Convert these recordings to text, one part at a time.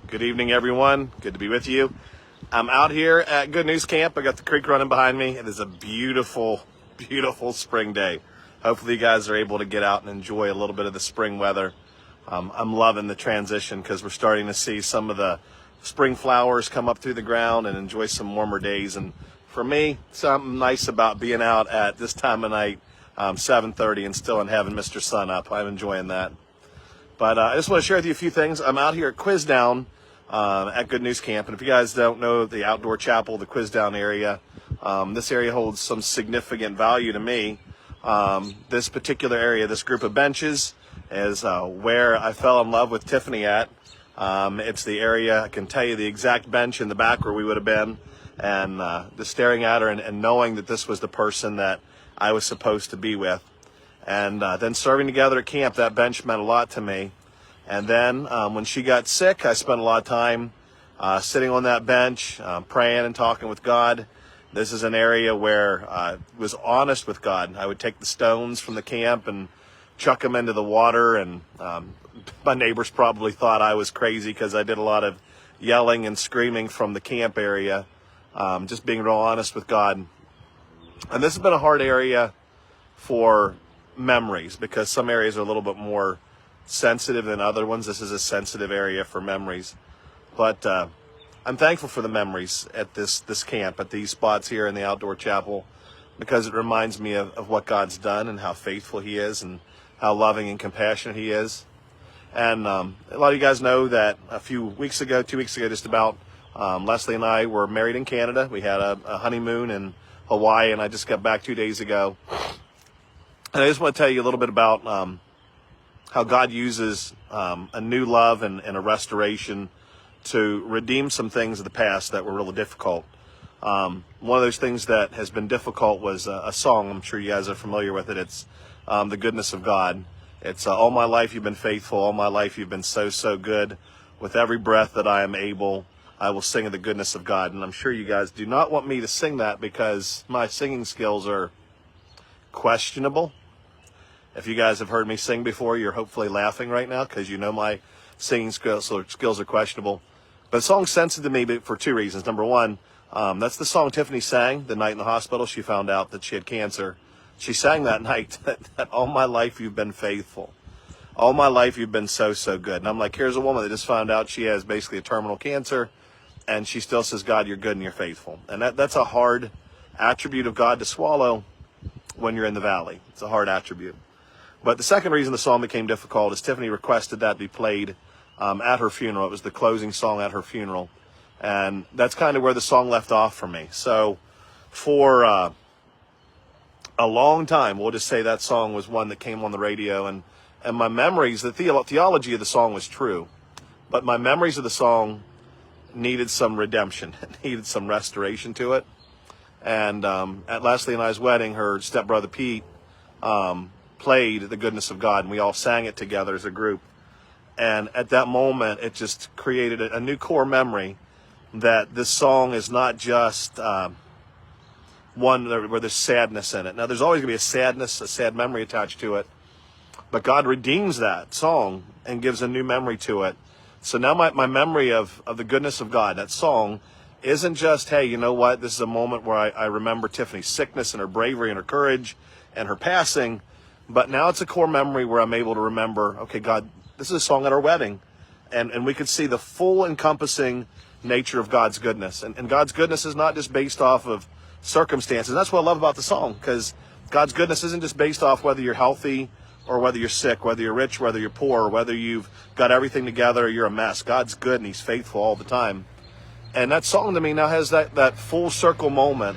Good evening, everyone. Good to be with you. I'm out here at Good News Camp. I got the creek running behind me. It is a beautiful, beautiful spring day. Hopefully you guys are able to get out and enjoy a little bit of the spring weather. I'm loving the transition because we're starting to see some of the spring flowers come up through the ground and enjoy some warmer days. And for me, something nice about being out at this time of night, 7:30, and still in having Mr. Sun up. I'm enjoying that. But I just want to share with you a few things. I'm out here at Quizdown at Good News Camp. And if you guys don't know the outdoor chapel, the Quizdown area, this area holds some significant value to me. This particular area, this group of benches, is where I fell in love with Tiffany at. It's the area, I can tell you the exact bench in the back where we would have been. And just staring at her and knowing that this was the person that I was supposed to be with. And then serving together at camp, that bench meant a lot to me. And then when she got sick, I spent a lot of time sitting on that bench, praying and talking with God. This is an area where I was honest with God. I would take the stones from the camp and chuck them into the water. And my neighbors probably thought I was crazy because I did a lot of yelling and screaming from the camp area, just being real honest with God. And this has been a hard area for memories because some areas are a little bit more sensitive than other ones. This is a sensitive area for memories, but I'm thankful for the memories at this camp, at these spots here in the outdoor chapel, because it reminds me of what God's done and how faithful he is and how loving and compassionate he is. And a lot of you guys know that a few weeks ago, 2 weeks ago just about, Leslie and I were married in Canada. We had a honeymoon in Hawaii, and I just got back 2 days ago. And I just want to tell you a little bit about how God uses a new love and a restoration to redeem some things of the past that were really difficult. One of those things that has been difficult was a song. I'm sure you guys are familiar with it. It's The Goodness of God. It's all my life you've been faithful. All my life you've been so, so good. With every breath that I am able, I will sing of the goodness of God. And I'm sure you guys do not want me to sing that because my singing skills are questionable. If you guys have heard me sing before, you're hopefully laughing right now because you know my singing skills are questionable. But the song's sensitive to me for two reasons. Number one, that's the song Tiffany sang the night in the hospital. She found out that she had cancer. She sang that night that all my life you've been faithful. All my life you've been so, so good. And I'm like, here's a woman that just found out she has basically a terminal cancer, and she still says, God, you're good and you're faithful. And that's a hard attribute of God to swallow when you're in the valley. It's a hard attribute. But the second reason the song became difficult is Tiffany requested that be played at her funeral. It was the closing song at her funeral. And that's kind of where the song left off for me. So for a long time, we'll just say that song was one that came on the radio. And my memories, the theology of the song was true. But my memories of the song needed some redemption. It needed some restoration to it. And at Leslie and I's wedding, her stepbrother Pete played The Goodness of God, and we all sang it together as a group. And at that moment, it just created a new core memory that this song is not just one where there's sadness in it. Now, there's always going to be a sad memory attached to it, but God redeems that song and gives a new memory to it. So now my memory of the goodness of God, that song, isn't just, hey, you know what, this is a moment where I remember Tiffany's sickness and her bravery and her courage and her passing. But now it's a core memory where I'm able to remember, okay, God, this is a song at our wedding. And we could see the full encompassing nature of God's goodness. And God's goodness is not just based off of circumstances. That's what I love about the song, because God's goodness isn't just based off whether you're healthy or whether you're sick, whether you're rich, whether you're poor, or whether you've got everything together or you're a mess. God's good and he's faithful all the time. And that song to me now has that full circle moment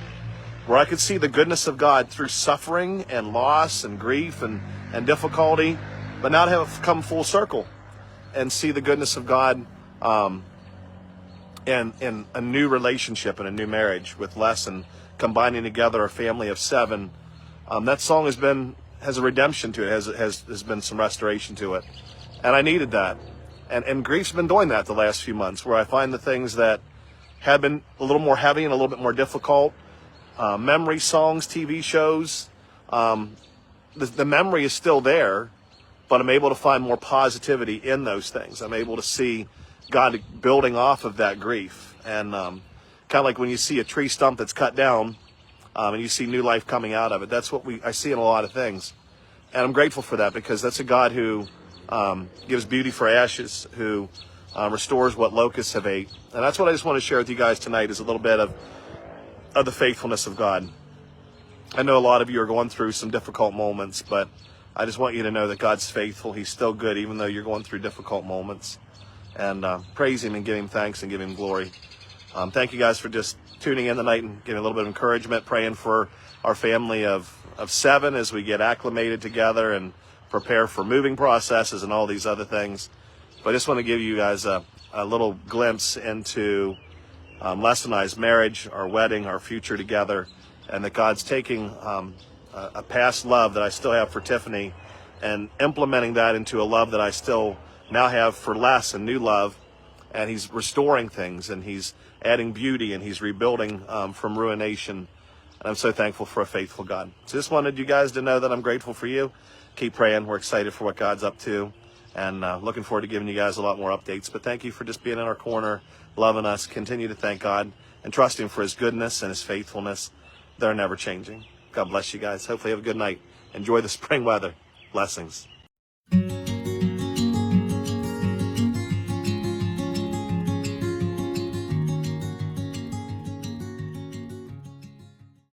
where I could see the goodness of God through suffering and loss and grief and difficulty, but now to have come full circle and see the goodness of God in a new relationship and a new marriage with Les and combining together a family of 7. That song has a redemption to it, has been some restoration to it. And I needed that. And grief's been doing that the last few months, where I find the things that have been a little more heavy and a little bit more difficult, memory songs, TV shows, the memory is still there, but I'm able to find more positivity in those things. I'm able to see God building off of that grief. And kind of like when you see a tree stump that's cut down, and you see new life coming out of it. That's what I see in a lot of things. And I'm grateful for that, because that's a God who gives beauty for ashes, who restores what locusts have ate. And that's what I just want to share with you guys tonight, is a little bit of the faithfulness of God. I know a lot of you are going through some difficult moments, but I just want you to know that God's faithful. He's still good, even though you're going through difficult moments. And praise him and give him thanks and give him glory. Thank you guys for just tuning in tonight and giving a little bit of encouragement, praying for our family of 7 as we get acclimated together and prepare for moving processes and all these other things. But I just want to give you guys a little glimpse into Les and I's marriage, our wedding, our future together, and that God's taking a past love that I still have for Tiffany and implementing that into a love that I still now have for Les, and new love. And he's restoring things, and he's adding beauty, and he's rebuilding from ruination. And I'm so thankful for a faithful God. So just wanted you guys to know that I'm grateful for you. Keep praying. We're excited for what God's up to, and looking forward to giving you guys a lot more updates. But thank you for just being in our corner, loving us. Continue to thank God and trust him for his goodness and his faithfulness. They're never changing. God bless you guys. Hopefully you have a good night. Enjoy the spring weather. Blessings.